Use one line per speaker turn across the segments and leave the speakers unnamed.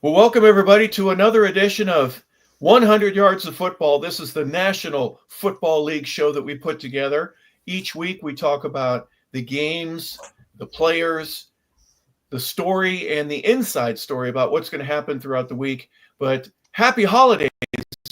Well, welcome everybody to another edition of 100 Yards of Football. This is the National Football League show that we put together. Each week we talk about the games, the players, the story, and the inside story about what's going to happen throughout the week. But happy holidays,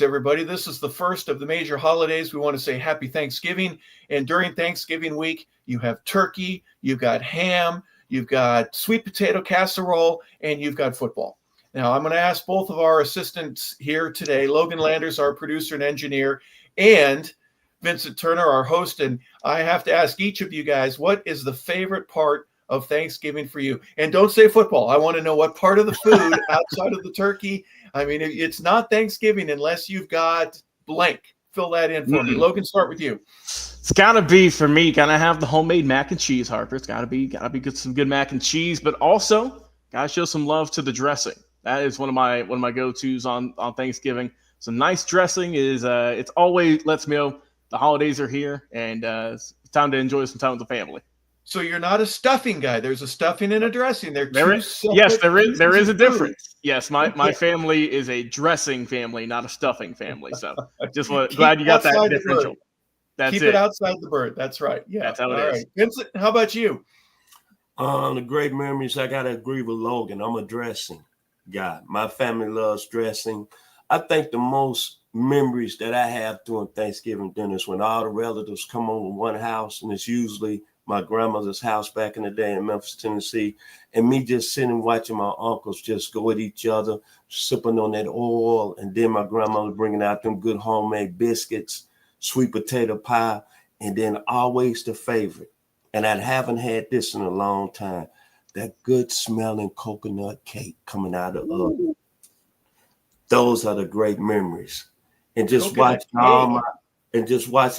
everybody. This is the first of the major holidays. We want to say happy Thanksgiving. And during Thanksgiving week, you have turkey, you've got ham, you've got sweet potato casserole, and you've got football. Now, I'm going to ask both of our assistants here today, Logan Landers, our producer and engineer, and Vincent Turner, our host. And I have to ask each of you guys, what is the favorite part of Thanksgiving for you? And don't say football. I want to know what part of the food outside of the turkey. I mean, it's not Thanksgiving unless you've got blank. Fill that in for me. Logan, start with you.
It's gotta be for me. Gotta have the homemade mac and cheese, Harper. It's gotta be good, some good mac and cheese, but also gotta show some love to the dressing. That is one of my go-tos on Thanksgiving. Some nice dressing is it's always lets me know the holidays are here and it's time to enjoy some time with the family.
So you're not a stuffing guy. There's a stuffing and a dressing.
There is a difference. Yes, my family is a dressing family, not a stuffing family. So glad you got that differential.
Keep it outside the bird. That's right. Yeah,
that's how it is.
Right. Vincent, how about you?
The great memories, I gotta agree with Logan. I'm a dressing guy. My family loves dressing. I think the most memories that I have during Thanksgiving dinners when all the relatives come over one house, and it's usually my grandmother's house back in the day in Memphis, Tennessee, and me just sitting and watching my uncles just go at each other, sipping on that oil, and then my grandmother bringing out them good homemade biscuits, sweet potato pie, and then always the favorite, and I haven't had this in a long time, that good smelling coconut cake coming out of the oven. Those are the great memories. And just watching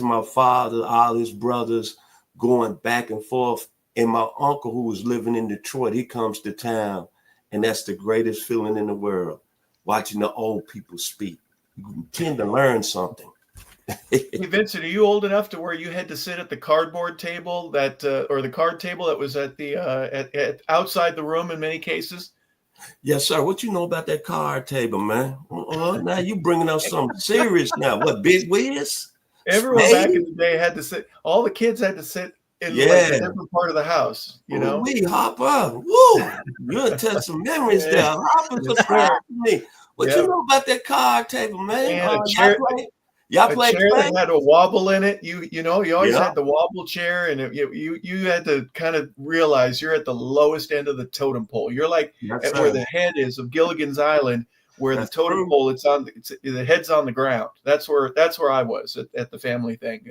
my father, all his brothers going back and forth. And my uncle, who was living in Detroit, he comes to town, and that's the greatest feeling in the world, watching the old people speak. You tend to learn something.
Hey, Vincent, are you old enough to where you had to sit at the cardboard table or the card table that was at the at outside the room in many cases?
Yes, sir. What you know about that card table, man? Now you bringing up something serious now. What, Big Wiz?
Everyone back in the day had to sit. All the kids had to sit in like a different part of the house. You know,
we Harper. Woo! You'll touch some memories there. Harper surprised me. What you know about that card table, man?
Y'all played a chair that had a wobble in it. You always had the wobble chair, and you had to kind of realize you're at the lowest end of the totem pole. You're like where the head is of Gilligan's Island, where the totem pole the head's on the ground. That's where I was at the family thing.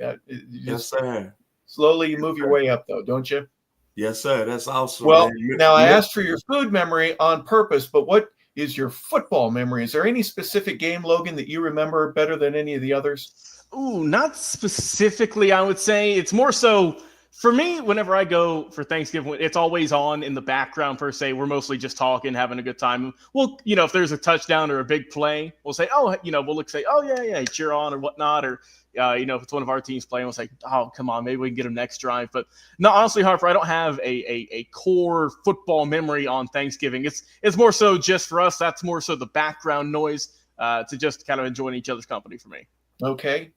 Yes, sir.
Slowly you move your way up, though, don't you?
Yes, sir. That's awesome.
Well, now I asked for your food memory on purpose, but what is your football memory? Is there any specific game, Logan, that you remember better than any of the others?
Ooh, not specifically, I would say. It's more so for me, whenever I go for Thanksgiving, it's always on in the background per se. We're mostly just talking, having a good time. Well, if there's a touchdown or a big play, we'll say, we'll say, oh, yeah, cheer on or whatnot. Or, if it's one of our teams playing, we'll say, oh, come on, maybe we can get them next drive. But no, honestly, Harper, I don't have a core football memory on Thanksgiving. It's more so just for us. That's more so the background noise to just kind of enjoying each other's company for me.
Okay.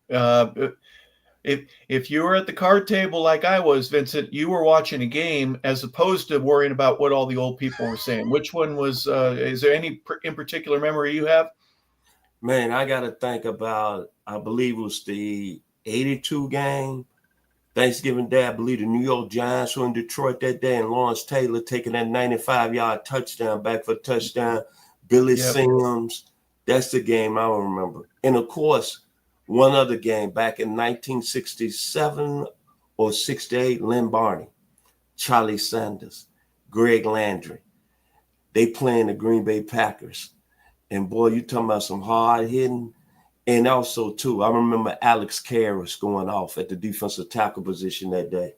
If you were at the card table like I was, Vincent, you were watching a game as opposed to worrying about what all the old people were saying. Which one was? Is there any in particular memory you have?
Man, I got to think about. I believe it was the '82 game, Thanksgiving Day. I believe the New York Giants were in Detroit that day, and Lawrence Taylor taking that 95-yard touchdown back for a touchdown. Billy Sims. That's the game I remember. And of course, one other game back in 1967 or 68, Lynn Barney, Charlie Sanders, Greg Landry. They playing the Green Bay Packers. And boy, you talking about some hard hitting. And also, too, I remember Alex Karras going off at the defensive tackle position that day.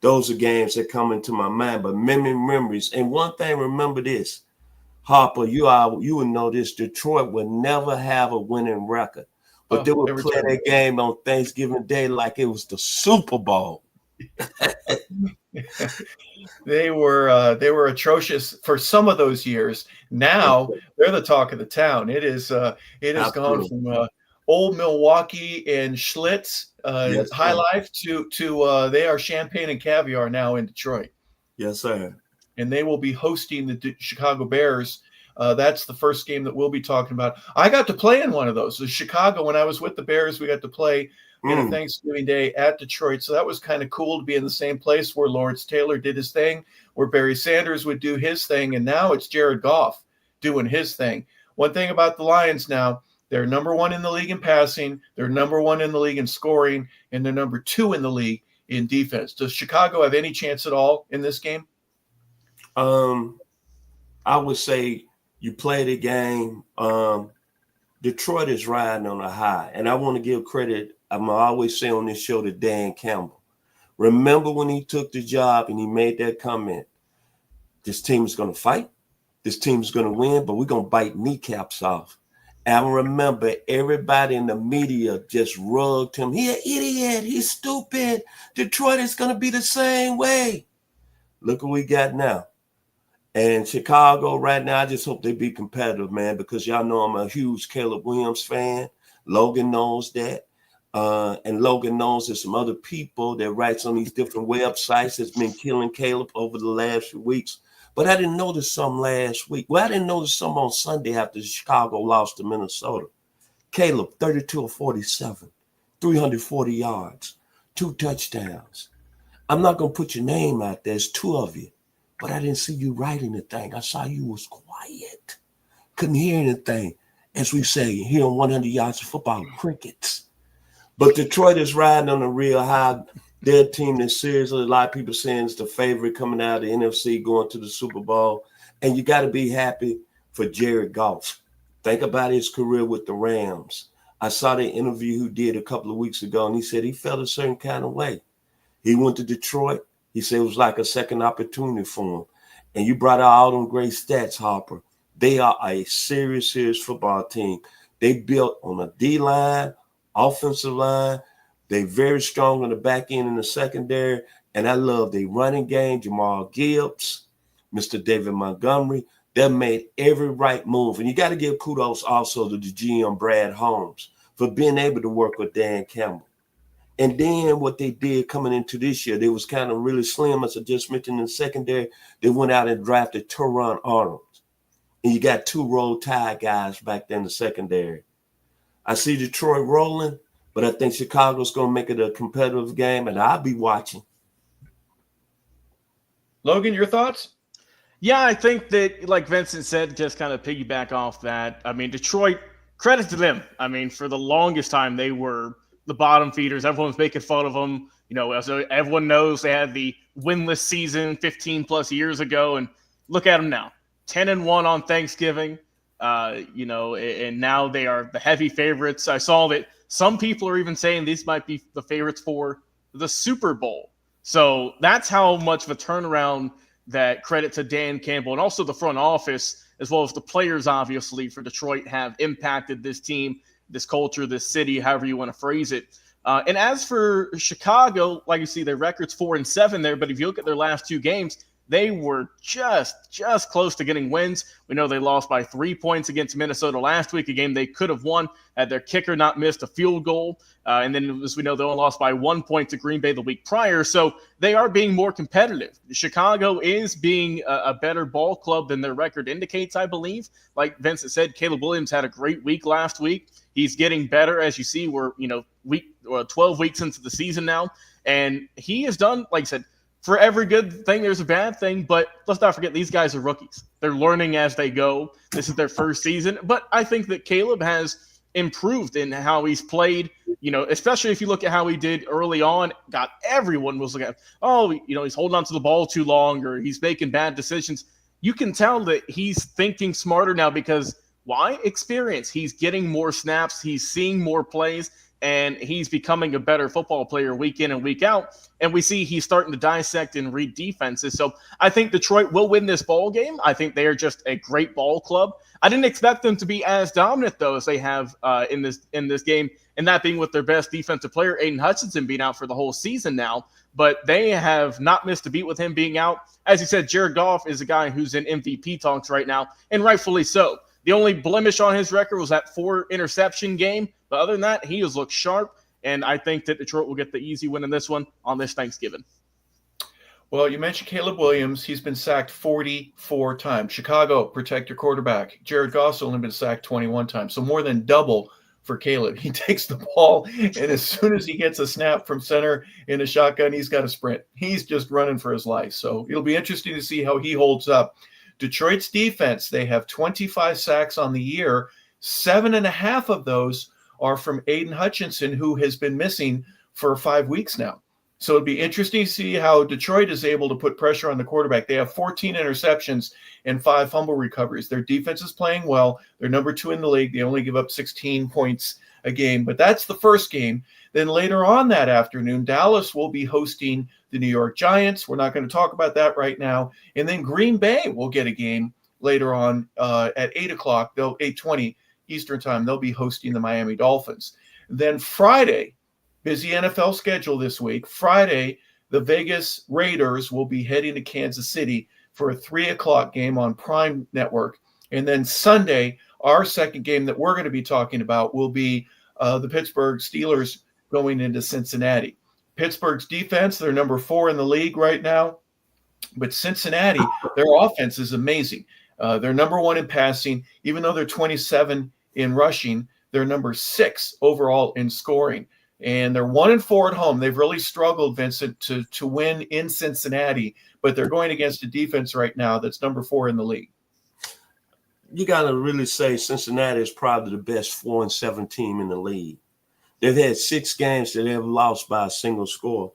Those are games that come into my mind, but memories. And one thing, remember this, Harper, you would know this, Detroit would never have a winning record. But they would play that game on Thanksgiving Day like it was the Super Bowl.
They were atrocious for some of those years. Now they're the talk of the town. It has gone from old Milwaukee and Schlitz
Yes,
High
sir.
Life to they are champagne and caviar now in Detroit.
Yes, sir.
And they will be hosting the Chicago Bears. That's the first game that we'll be talking about. I got to play in one of those. In Chicago, when I was with the Bears, we got to play in a Thanksgiving Day at Detroit. So that was kind of cool to be in the same place where Lawrence Taylor did his thing, where Barry Sanders would do his thing. And now it's Jared Goff doing his thing. One thing about the Lions now, they're number 1 in the league in passing. They're number 1 in the league in scoring. And they're number 2 in the league in defense. Does Chicago have any chance at all in this game?
I would say you play the game. Detroit is riding on a high, and I want to give credit. I'm always say on this show to Dan Campbell. Remember when he took the job and he made that comment, this team is going to fight, this team is going to win, but we're going to bite kneecaps off. And I remember everybody in the media just rugged him. He's an idiot. He's stupid. Detroit is going to be the same way. Look what we got now. And Chicago right now, I just hope they be competitive, man, because y'all know I'm a huge Caleb Williams fan. Logan knows that. And Logan knows there's some other people that writes on these different websites that's been killing Caleb over the last few weeks. But I didn't notice some last week. Well, I didn't notice some on Sunday after Chicago lost to Minnesota. Caleb, 32 of 47, 340 yards, 2 touchdowns. I'm not going to put your name out there. There's 2 of you. But I didn't see you writing the thing. I saw you was quiet. Couldn't hear anything. As we say, here on 100 Yards of Football, crickets. But Detroit is riding on a real high. Their team that's seriously, a lot of people saying it's the favorite coming out of the NFC, going to the Super Bowl. And you got to be happy for Jared Goff. Think about his career with the Rams. I saw the interview he did a couple of weeks ago, and he said he felt a certain kind of way. He went to Detroit. He said it was like a second opportunity for him. And you brought out all them great stats, Harper. They are a serious football team. They built on a D-line, offensive line. They're very strong on the back end and the secondary. And I love their running game, Jamal Gibbs, Mr. David Montgomery. They made every right move. And you got to give kudos also to the GM, Brad Holmes, for being able to work with Dan Campbell. And then what they did coming into this year, they was kind of really slim, as I just mentioned in the secondary. They went out and drafted Teron Arnold. And you got 2 Roll Tide guys back there in the secondary. I see Detroit rolling, but I think Chicago's going to make it a competitive game, and I'll be watching.
Logan, your thoughts?
Yeah, I think that, like Vincent said, just kind of piggyback off that. I mean, Detroit, credit to them. I mean, for the longest time, they were the bottom feeders. Everyone's making fun of them. You know, as everyone knows, they had the winless season 15 plus years ago, and look at them now, 10-1 on Thanksgiving. You know, and now they are the heavy favorites. I saw that some people are even saying these might be the favorites for the Super Bowl. So that's how much of a turnaround that credit to Dan Campbell and also the front office, as well as the players, obviously, for Detroit have impacted this team, this culture, this city, however you want to phrase it. And as for Chicago, like you see, their record's 4-7 there, but if you look at their last 2 games, they were just close to getting wins. We know they lost by 3 points against Minnesota last week, a game they could have won had their kicker not missed a field goal. And then, as we know, they only lost by 1 point to Green Bay the week prior. So they are being more competitive. Chicago is being a better ball club than their record indicates, I believe. Like Vincent said, Caleb Williams had a great week last week. He's getting better, as you see. We're 12 weeks into the season now, and he has done, like I said, for every good thing, there's a bad thing, but let's not forget these guys are rookies. They're learning as they go. This is their first season, but I think that Caleb has improved in how he's played, you know, especially if you look at how he did early on. God, everyone was looking at, he's holding on to the ball too long or he's making bad decisions. You can tell that he's thinking smarter now because why? Experience. He's getting more snaps. He's seeing more plays. And he's becoming a better football player week in and week out. And we see he's starting to dissect and read defenses. So I think Detroit will win this ball game. I think they are just a great ball club. I didn't expect them to be as dominant, though, as they have in this game, and that being with their best defensive player, Aiden Hutchinson, being out for the whole season now. but they have not missed a beat with him being out. As you said, Jared Goff is a guy who's in MVP talks right now, and rightfully so. The only blemish on his record was that 4 interception game, but other than that, he has looked sharp, and I think that Detroit will get the easy win in this one on this Thanksgiving.
Well, you mentioned Caleb Williams. He's been sacked 44 times. Chicago, protect your quarterback. Jared Goff's only been sacked 21 times, so more than double for Caleb. He takes the ball, and as soon as he gets a snap from center in a shotgun, he's got a sprint. He's just running for his life. So it'll be interesting to see how he holds up. Detroit's defense, they have 25 sacks on the year. 7.5 of those are from Aiden Hutchinson, who has been missing for 5 weeks now. So it'd be interesting to see how Detroit is able to put pressure on the quarterback. They have 14 interceptions and 5 fumble recoveries. Their defense is playing well. They're number 2 in the league. They only give up 16 points a game. But that's the first game. Then later on that afternoon, Dallas will be hosting the New York Giants. We're not going to talk about that right now. And then Green Bay will get a game later on at 8 o'clock. 8:20 Eastern time. They'll be hosting the Miami Dolphins. Then Friday, busy NFL schedule this week. Friday, the Vegas Raiders will be heading to Kansas City for a 3 o'clock game on Prime Network. And then Sunday, our second game that we're going to be talking about will be the Pittsburgh Steelers going into Cincinnati. Pittsburgh's defense, they're number 4 in the league right now. But Cincinnati, their offense is amazing. They're number 1 in passing. Even though they're 27 in rushing, they're number 6 overall in scoring. And they're 1-4 at home. They've really struggled, Vincent, to win in Cincinnati, but they're going against a defense right now that's number 4 in the league.
You got to really say Cincinnati is probably the best 4-7 team in the league. They've had 6 games that they've lost by a single score.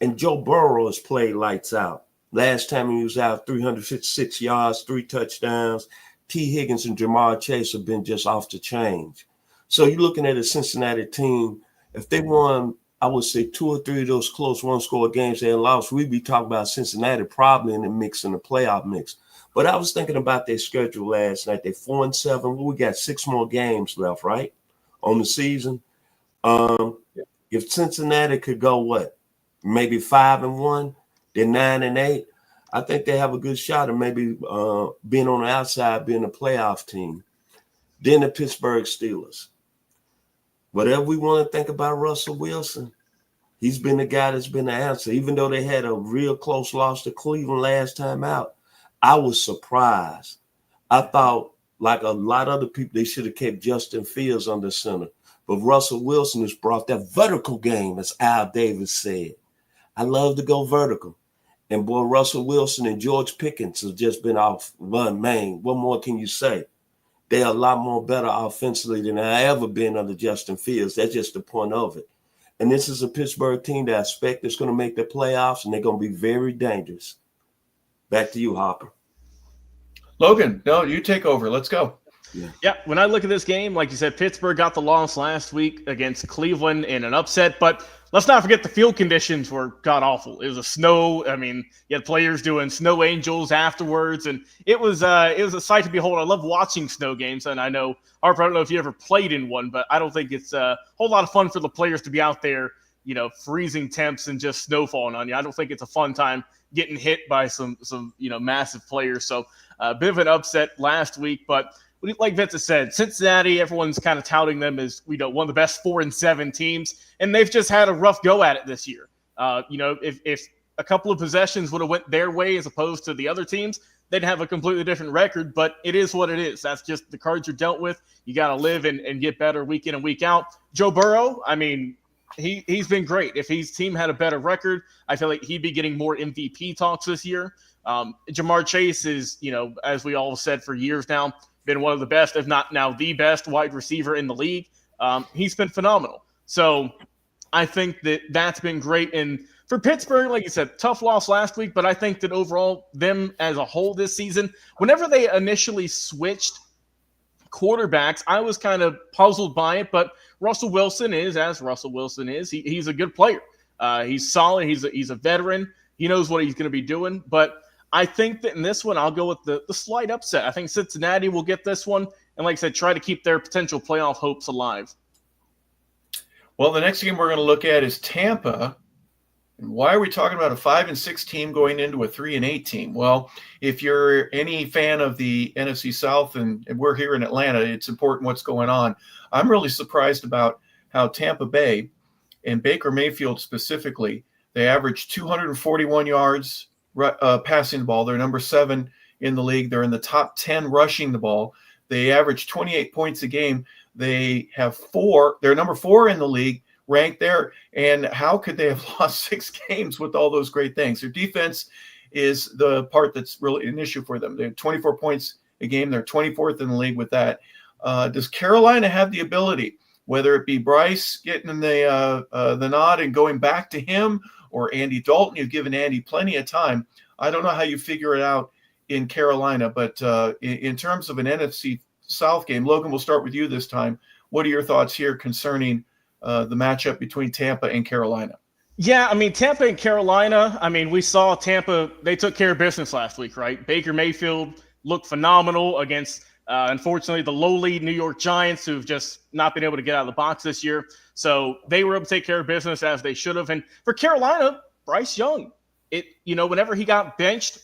And Joe Burrow has played lights out. Last time he was out, 356 yards, 3 touchdowns. T. Higgins and Jamar Chase have been just off the chain. So you're looking at a Cincinnati team. If they won, I would say 2 or 3 of those close one-score games they lost, we'd be talking about Cincinnati probably in the mix, in the playoff mix. But I was thinking about their schedule last night. They're 4-7. Well, we got 6 more games left, right, on the season. If Cincinnati could go, what, maybe 5-1, they're 9-8. I think they have a good shot of maybe being on the outside, being a playoff team. Then the Pittsburgh Steelers. Whatever we want to think about Russell Wilson, he's been the guy that's been the answer. Even though they had a real close loss to Cleveland last time out, I was surprised. I thought, like a lot of other people, they should have kept Justin Fields under center. But Russell Wilson has brought that vertical game, as Al Davis said. I love to go vertical. And boy, Russell Wilson and George Pickens have just been off one main. What more can you say? They're a lot more better offensively than I ever been under Justin Fields. That's just the point of it. And this is a Pittsburgh team that I expect is going to make the playoffs, and they're going to be very dangerous. Back to you, Harper.
Logan, no, you take over. Let's go.
Yeah, when I look at this game, like you said, Pittsburgh got the loss last week against Cleveland in an upset, but let's not forget the field conditions were god-awful. It was a snow. I mean, you had players doing snow angels afterwards, and it was a sight to behold. I love watching snow games, and I know, Harper, I don't know if you ever played in one, but I don't think it's a whole lot of fun for the players to be out there, freezing temps and just snow falling on you. I don't think it's a fun time getting hit by some massive players. So a bit of an upset last week, but like Vincent said, Cincinnati, everyone's kind of touting them as one of the best 4-7 teams, and they've just had a rough go at it this year. If a couple of possessions would have went their way as opposed to the other teams, they'd have a completely different record, but it is what it is. That's just the cards you're dealt with. You got to live and get better week in and week out. Joe Burrow, I mean, he's been great. If his team had a better record, I feel like he'd be getting more MVP talks this year. Jamar Chase is, as we all said for years now, been one of the best, if not now the best wide receiver in the league. He's been phenomenal. So I think that's been great. And for Pittsburgh, like you said, tough loss last week, but I think that overall, them as a whole this season, whenever they initially switched quarterbacks, I was kind of puzzled by it, but Russell Wilson is, as Russell Wilson is, he's a good player. He's solid. He's a veteran. He knows what he's going to be doing, but I think that in this one, I'll go with the slight upset. I think Cincinnati will get this one, and like I said, try to keep their potential playoff hopes alive.
Well, the next game we're going to look at is Tampa And why are we talking about a 5-6 team going into a 3-8 team? Well, if you're any fan of the NFC South, and we're here in Atlanta, it's important what's going on. I'm really surprised about how Tampa Bay and Baker Mayfield specifically, they average 241 yards passing the ball. They're number 7 in the league. They're in the top 10 rushing the ball. They average 28 points a game. They have 4. They're number 4 in the league, ranked there. And how could they have lost 6 games with all those great things? Their defense is the part that's really an issue for them. They have 24 points a game. They're 24th in the league with that. Does Carolina have the ability, whether it be Bryce getting the nod and going back to him, or Andy Dalton? You've given Andy plenty of time. I don't know how you figure it out in Carolina, but in terms of an NFC South game, Logan, we'll start with you this time. What are your thoughts here concerning the matchup between Tampa and Carolina?
Yeah, I mean, Tampa and Carolina, I mean, we saw Tampa, they took care of business last week, right? Baker Mayfield looked phenomenal against, unfortunately, the lowly New York Giants, who've just not been able to get out of the box this year. So they were able to take care of business as they should have. And for Carolina, Bryce Young, whenever he got benched,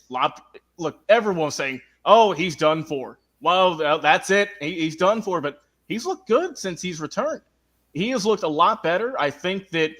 look, everyone's saying, oh, he's done for. Well, that's it. He's done for, but he's looked good since he's returned. He has looked a lot better. I think that,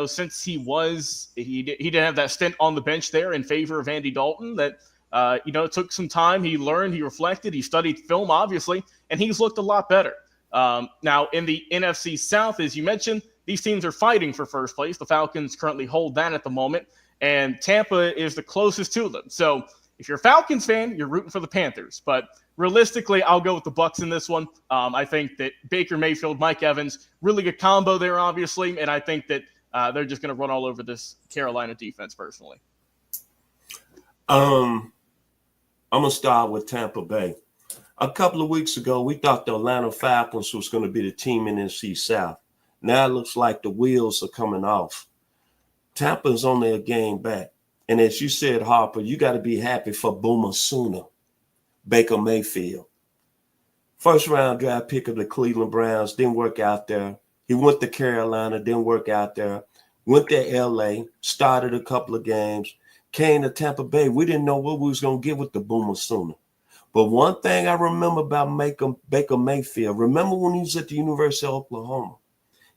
since he didn't have that stint on the bench there in favor of Andy Dalton, that, it took some time. He learned, he reflected, he studied film, obviously, and he's looked a lot better. Now, in the NFC South, as you mentioned, these teams are fighting for first place. The Falcons currently hold that at the moment, and Tampa is the closest to them. So if you're a Falcons fan, you're rooting for the Panthers. But realistically, I'll go with the Bucs in this one. I think that Baker Mayfield, Mike Evans, really good combo there, obviously, and I think that they're just going to run all over this Carolina defense personally.
I'm going to start with Tampa Bay. A couple of weeks ago, we thought the Atlanta Falcons was going to be the team in NFC South. Now it looks like the wheels are coming off. Tampa's on their game back. And as you said, Harper, you got to be happy for Boomer Sooner, Baker Mayfield. First round draft pick of the Cleveland Browns, didn't work out there. He went to Carolina, didn't work out there. Went to LA, started a couple of games, came to Tampa Bay. We didn't know what we was going to get with the Boomer Sooner. But one thing I remember about Baker Mayfield, remember when he was at the University of Oklahoma?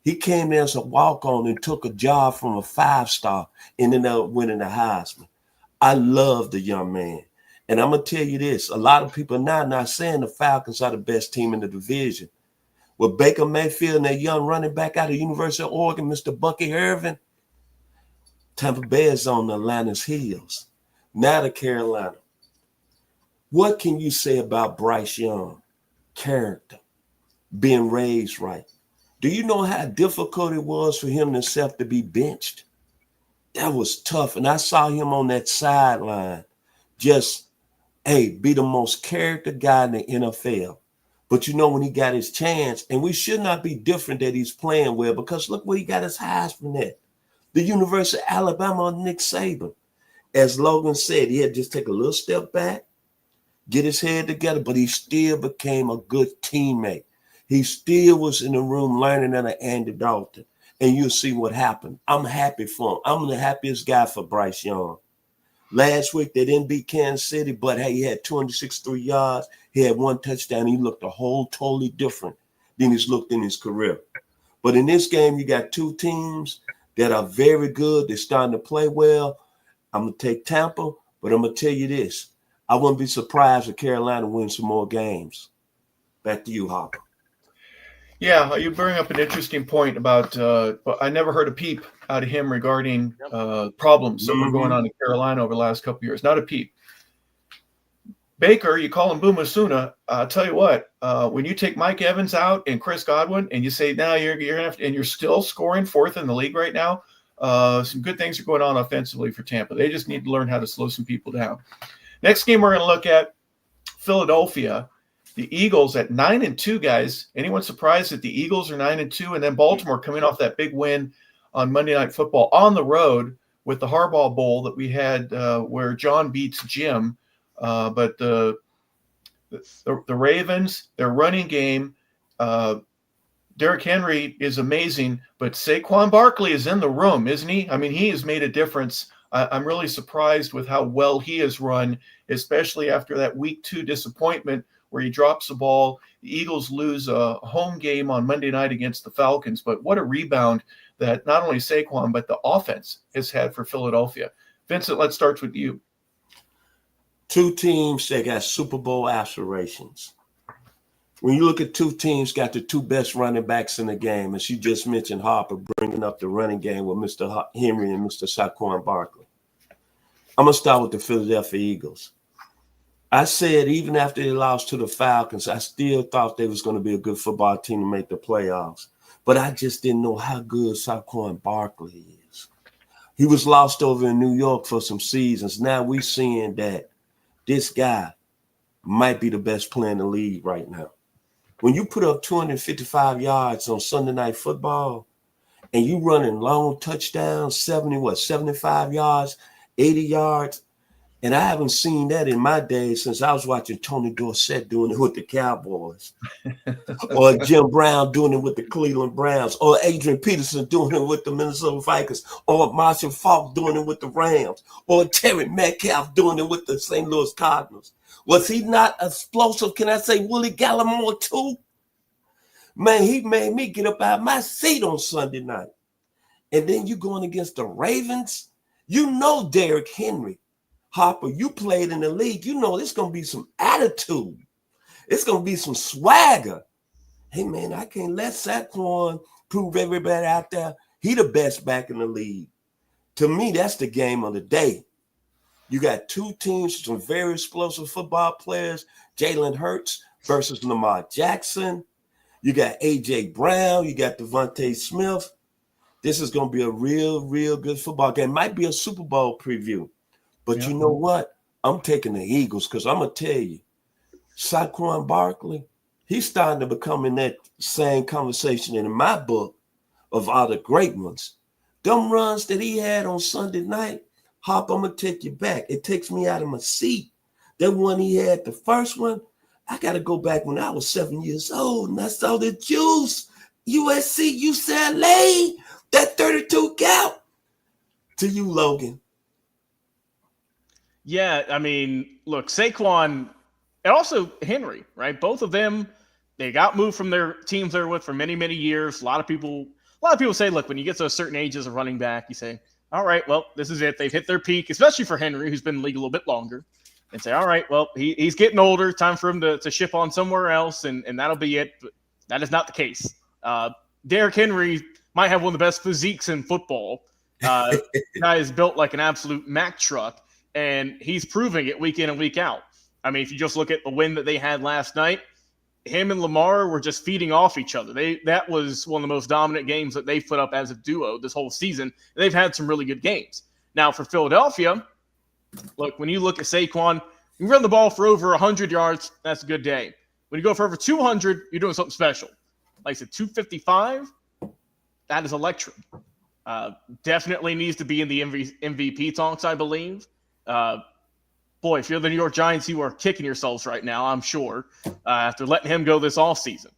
He came there as a walk-on and took a job from a 5-star and ended up winning the Heisman. I love the young man. And I'm going to tell you this. A lot of people now not saying the Falcons are the best team in the division. With Baker Mayfield and that young running back out of the University of Oregon, Mr. Bucky Irvin, Tampa Bay is on Atlanta's heels. Now to Carolina. What can you say about Bryce Young? Character, being raised right. Do you know how difficult it was for him himself to be benched? That was tough. And I saw him on that sideline just, be the most character guy in the NFL. But when he got his chance, and we should not be different that he's playing well, because look where he got his Heisman at. The University of Alabama, Nick Saban. As Logan said, he had to just take a little step back, get his head together, but he still became a good teammate. He still was in the room learning under Andy Dalton, and you'll see what happened. I'm happy for him. I'm the happiest guy for Bryce Young. Last week, they didn't beat Kansas City, but hey, he had 263 yards. He had 1 touchdown. He looked totally different than he's looked in his career. But in this game, you got 2 teams that are very good. They're starting to play well. I'm going to take Tampa, but I'm going to tell you this. I wouldn't be surprised if Carolina wins some more games. Back to you, Harper.
Yeah, you bring up an interesting point about I never heard a peep out of him regarding problems that were going on in Carolina over the last couple of years. Not a peep. Baker, you call him Boomer Sooner. I'll tell you what, when you take Mike Evans out and Chris Godwin and you say, now you're going to have to, and you're still scoring 4th in the league right now, some good things are going on offensively for Tampa. They just need to learn how to slow some people down. Next game we're going to look at, Philadelphia. The Eagles at 9-2, guys. Anyone surprised that the Eagles are 9-2? And then Baltimore coming off that big win on Monday Night Football on the road with the Harbaugh Bowl that we had where John beats Jim. But the Ravens, their running game, Derrick Henry is amazing, but Saquon Barkley is in the room, isn't he? I mean, he has made a difference. I'm really surprised with how well he has run, especially after that week 2 disappointment where he drops the ball. The Eagles lose a home game on Monday night against the Falcons, but what a rebound that not only Saquon, but the offense has had for Philadelphia. Vincent, let's start with you.
Two teams that got Super Bowl aspirations. When you look at two teams got the two best running backs in the game, as you just mentioned, Harper bringing up the running game with Mr. Henry and Mr. Saquon Barkley. I'm going to start with the Philadelphia Eagles. I said even after they lost to the Falcons, I still thought they was going to be a good football team to make the playoffs. But I just didn't know how good Saquon Barkley is. He was lost over in New York for some seasons. Now we're seeing that this guy might be the best player in the league right now. When you put up 255 yards on Sunday Night Football and you running long touchdowns, 75 yards, 80 yards, and I haven't seen that in my days since I was watching Tony Dorsett doing it with the Cowboys or Jim Brown doing it with the Cleveland Browns or Adrian Peterson doing it with the Minnesota Vikings or Marshall Faulk doing it with the Rams or Terry Metcalf doing it with the St. Louis Cardinals. Was he not explosive? Can I say Willie Gallimore too? Man, he made me get up out of my seat on Sunday night. And then you going against the Ravens? You know Derrick Henry. Harper, you played in the league. You know there's going to be some attitude. It's going to be some swagger. Hey, man, I can't let Saquon prove everybody out there he the best back in the league. To me, that's the game of the day. You got two teams with some very explosive football players, Jalen Hurts versus Lamar Jackson. You got A.J. Brown. You got Devontae Smith. This is going to be a real, real good football game. Might be a Super Bowl preview. But You know what? I'm taking the Eagles because I'm going to tell you, Saquon Barkley, he's starting to become in that same conversation in my book of all the great ones. Them runs that he had on Sunday night, Hop, I'm going to take you back. It takes me out of my seat. That one he had, the first one, I got to go back when I was 7 years old and I saw the juice, USC, UCLA, that 32 count. To you, Logan.
Yeah, I mean, look, Saquon and also Henry, right? Both of them, they got moved from their teams they're with for many, many years. A lot of people say, look, when you get to a certain age as a running back, you say, all right, well, this is it. They've hit their peak, especially for Henry, who's been in the league a little bit longer, and say, all right, well, he's getting older. Time for him to ship on somewhere else, and that'll be it. But that is not the case. Derrick Henry might have one of the best physiques in football. Guy is built like an absolute Mack truck, and he's proving it week in and week out. I mean, if you just look at the win that they had last night, him and Lamar were just feeding off each other. That was one of the most dominant games that they've put up as a duo this whole season. They've had some really good games. Now, for Philadelphia, look, when you look at Saquon, you run the ball for over 100 yards, that's a good day. When you go for over 200, you're doing something special. Like I said, 255, that is electric. Definitely needs to be in the MVP talks, I believe. Boy, if you're the New York Giants, you are kicking yourselves right now, I'm sure, after letting him go this offseason.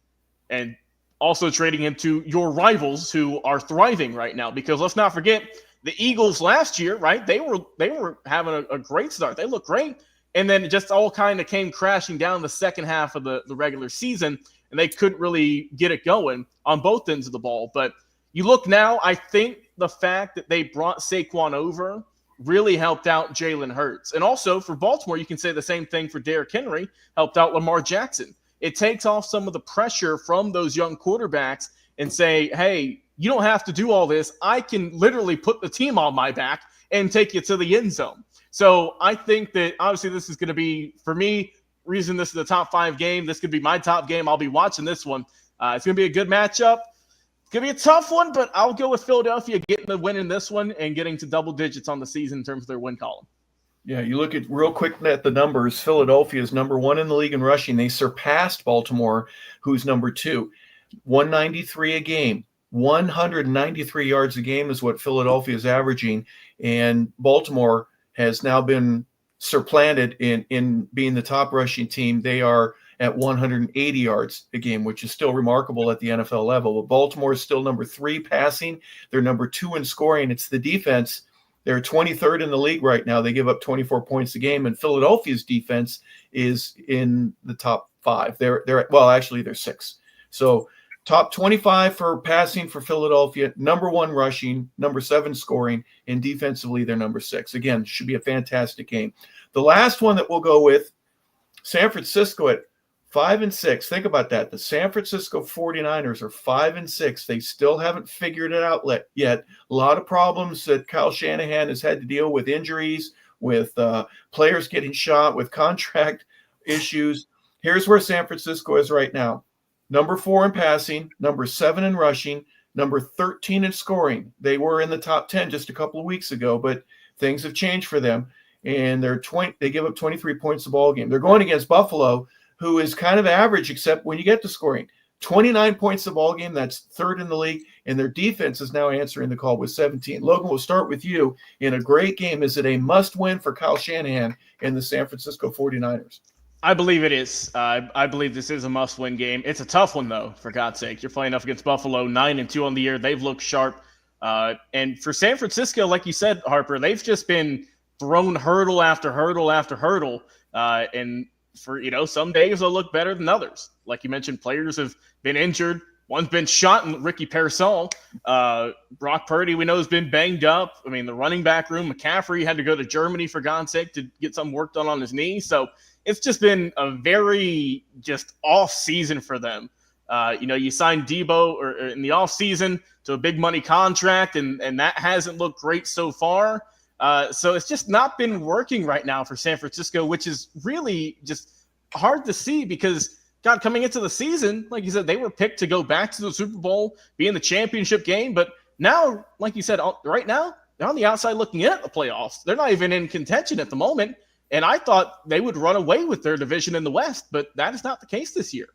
And also trading him to your rivals who are thriving right now. Because let's not forget, the Eagles last year, right, they were having a great start. They looked great. And then it just all kind of came crashing down the second half of the regular season, and they couldn't really get it going on both ends of the ball. But you look now, I think the fact that they brought Saquon over really helped out Jalen Hurts. And also for Baltimore, you can say the same thing for Derrick Henry, helped out Lamar Jackson. It takes off some of the pressure from those young quarterbacks and say, hey, you don't have to do all this. I can literally put the team on my back and take you to the end zone. So I think that obviously this is going to be, for me, reason this is the top 5 game. This could be my top game. I'll be watching this one. It's going to be a good matchup. It's going to be a tough one, but I'll go with Philadelphia getting the win in this one and getting to double digits on the season in terms of their win column.
Yeah, you look at real quick at the numbers. Philadelphia is number 1 in the league in rushing. They surpassed Baltimore, who's number 2. 193 a game. 193 yards a game is what Philadelphia is averaging. And Baltimore has now been supplanted in being the top rushing team. They are at 180 yards a game, which is still remarkable at the NFL level. But Baltimore is still number 3 passing. They're number 2 in scoring. It's the defense. They're 23rd in the league right now. They give up 24 points a game, and Philadelphia's defense is in the top 5. They're 6. So top 25 for passing for Philadelphia, number 1 rushing, number 7 scoring, and defensively they're number 6. Again, should be a fantastic game. The last one that we'll go with, San Francisco at 5-6. Think about that. The San Francisco 49ers are 5-6. They still haven't figured it out yet. A lot of problems that Kyle Shanahan has had to deal with, injuries, with players getting shot, with contract issues. Here's where San Francisco is right now. Number 4 in passing, number 7 in rushing, number 13 in scoring. They were in the top 10 just a couple of weeks ago, but things have changed for them. And they give up 23 points a ball game. They're going against Buffalo, who is kind of average, except when you get to scoring. 29 points a ball game, that's 3rd in the league, and their defense is now answering the call with 17. Logan, we'll start with you. In a great game, is it a must-win for Kyle Shanahan and the San Francisco 49ers?
I believe it is. I believe this is a must-win game. It's a tough one, though, for God's sake. You're playing up against Buffalo, 9-2 on the year. They've looked sharp. And for San Francisco, like you said, Harper, they've just been thrown hurdle after hurdle after hurdle. And for, some days they'll look better than others. Like you mentioned, players have been injured. One's been shot in Ricky Pearsall. Brock Purdy, we know, has been banged up. I mean, the running back room, McCaffrey had to go to Germany, for God's sake, to get some work done on his knee. So it's just been a very just off season for them. You signed Debo or in the off season to a big money contract, and that hasn't looked great so far. So it's just not been working right now for San Francisco, which is really just hard to see because, God, coming into the season, like you said, they were picked to go back to the Super Bowl, be in the championship game. But now, like you said, right now, they're on the outside looking in at the playoffs. They're not even in contention at the moment. And I thought they would run away with their division in the West, but that is not the case this year.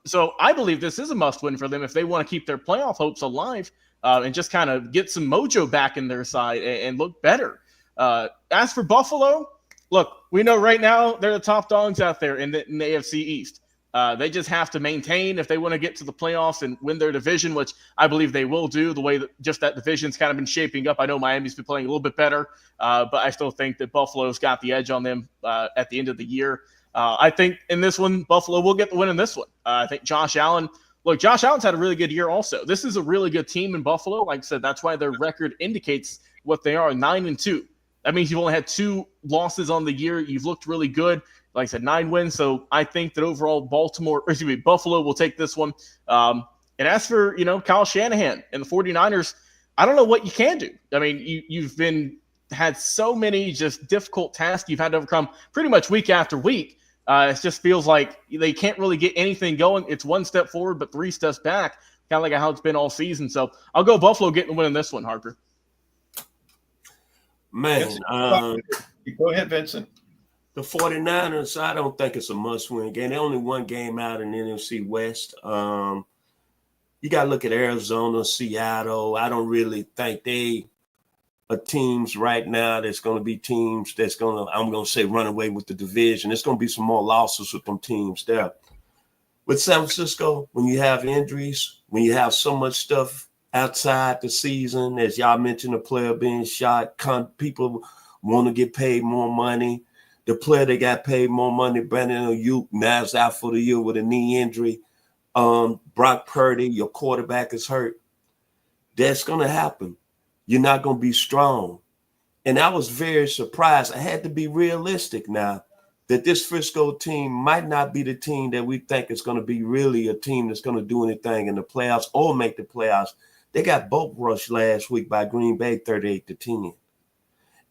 So I believe this is a must-win for them if they want to keep their playoff hopes alive and just kind of get some mojo back in their side and look better. As for Buffalo, look, we know right now they're the top dogs out there in the AFC East. They just have to maintain if they want to get to the playoffs and win their division, which I believe they will do, the way that just that division's kind of been shaping up. I know Miami's been playing a little bit better, but I still think that Buffalo's got the edge on them at the end of the year. I think in this one, Buffalo will get the win in this one. I think Josh Allen's had a really good year also. This is a really good team in Buffalo. Like I said, that's why their record indicates what they are, 9-2. That means you've only had 2 losses on the year. You've looked really good. Like I said, 9 wins. So I think that overall Buffalo will take this one. And as for, Kyle Shanahan and the 49ers, I don't know what you can do. I mean, you've had so many just difficult tasks you've had to overcome pretty much week after week. It just feels like they can't really get anything going. It's 1 step forward, but 3 steps back, kind of like how it's been all season. So I'll go Buffalo getting the win in this one, Harper.
Man,
go ahead, Vincent.
The 49ers, I don't think it's a must-win game. They only 1 game out in the NFC West. You got to look at Arizona, Seattle. I don't really think they are teams right now that's going to be teams that's going to, I'm going to say, run away with the division. There's going to be some more losses with them teams there. With San Francisco, when you have injuries, when you have so much stuff outside the season, as y'all mentioned, a player being shot, people want to get paid more money. The player that got paid more money, Brandon Ayuk, now is out for the year with a knee injury. Brock Purdy, your quarterback is hurt. That's going to happen. You're not going to be strong. And I was very surprised. I had to be realistic now that this Frisco team might not be the team that we think is going to be really a team that's going to do anything in the playoffs or make the playoffs. They got boat rushed last week by Green Bay 38-10.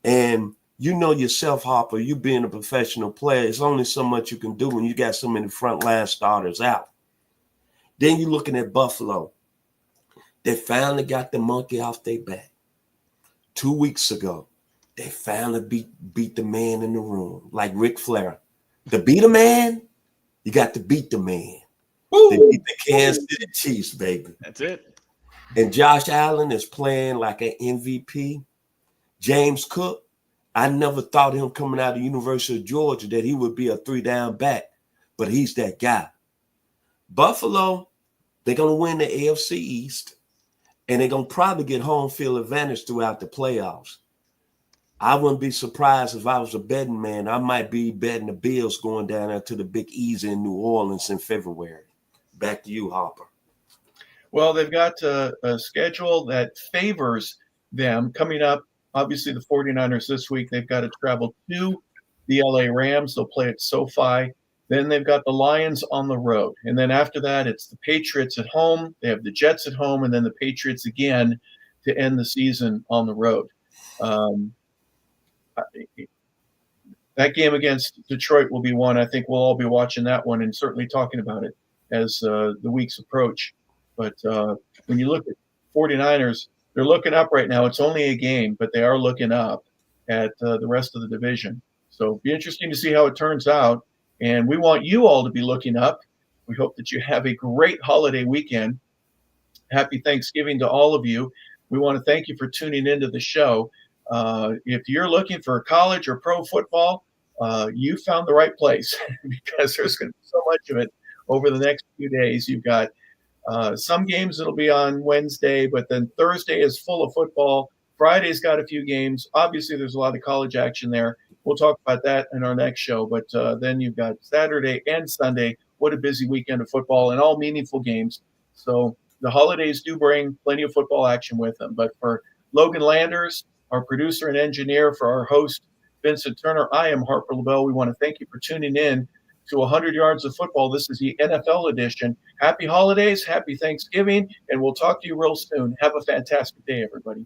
And you know yourself, Harper, you being a professional player, it's only so much you can do when you got so many frontline starters out. Then you're looking at Buffalo. They finally got the monkey off their back. 2 weeks ago, they finally beat the man in the room, like Ric Flair. To beat a man, you got to beat the man. Woo! They beat the Kansas City Chiefs, baby.
That's it.
And Josh Allen is playing like an MVP. James Cook, I never thought him coming out of the University of Georgia that he would be a 3-down back. but he's that guy. Buffalo, they're going to win the AFC East, and they're going to probably get home field advantage throughout the playoffs. I wouldn't be surprised if I was a betting man. I might be betting the Bills going down there to the Big Easy in New Orleans in February. Back to you, Harper.
Well, they've got a schedule that favors them coming up. Obviously, the 49ers this week, they've got to travel to the LA Rams. They'll play at SoFi. Then they've got the Lions on the road. And then after that, it's the Patriots at home. They have the Jets at home, and then the Patriots again to end the season on the road. That game against Detroit will be one. I think we'll all be watching that one and certainly talking about it as the weeks approach. But when you look at 49ers, they're looking up right now. It's only a game, but they are looking up at the rest of the division. So it'll be interesting to see how it turns out. And we want you all to be looking up. We hope that you have a great holiday weekend. Happy Thanksgiving to all of you. We want to thank you for tuning into the show. If you're looking for college or pro football, you found the right place because there's going to be so much of it over the next few days. You've got some games that'll be on Wednesday, but then Thursday is full of football. Friday's got a few games. Obviously, there's a lot of college action there. We'll talk about that in our next show. But then you've got Saturday and Sunday. What a busy weekend of football and all meaningful games. So the holidays do bring plenty of football action with them. But for Logan Landers, our producer and engineer, for our host, Vincent Turner, I am Harper LeBel. We want to thank you for tuning in to 100 Yards of Football. This is the NFL edition. Happy holidays, happy Thanksgiving, and we'll talk to you real soon. Have a fantastic day, everybody.